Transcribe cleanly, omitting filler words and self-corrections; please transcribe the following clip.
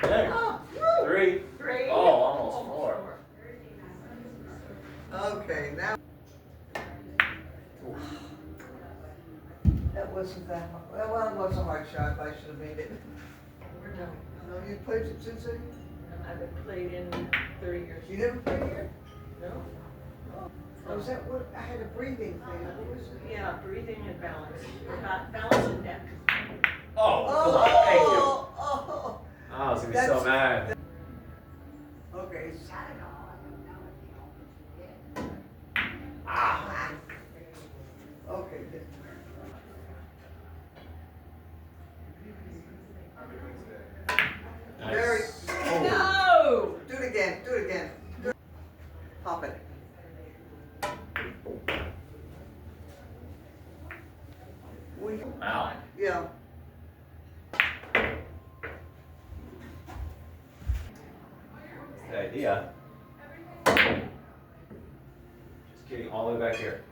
There. Oh, 3. Three. Oh, almost 4. Okay, now. That wasn't that hard. Well, it was a hard shot, but I should have made it. No, No, you played it since then? I haven't played in 30 years. You never played here? No? Oh, was that what, I had a breathing thing, what was it? Yeah, breathing and balance. Balance and neck. Oh, come on. Thank you. Oh, I was going to be so mad. okay. Ah. Okay, good. Very. Nice. No! Do it again, do it again. Pop it. Wow. Yeah. The idea. Just kidding, all the way back here.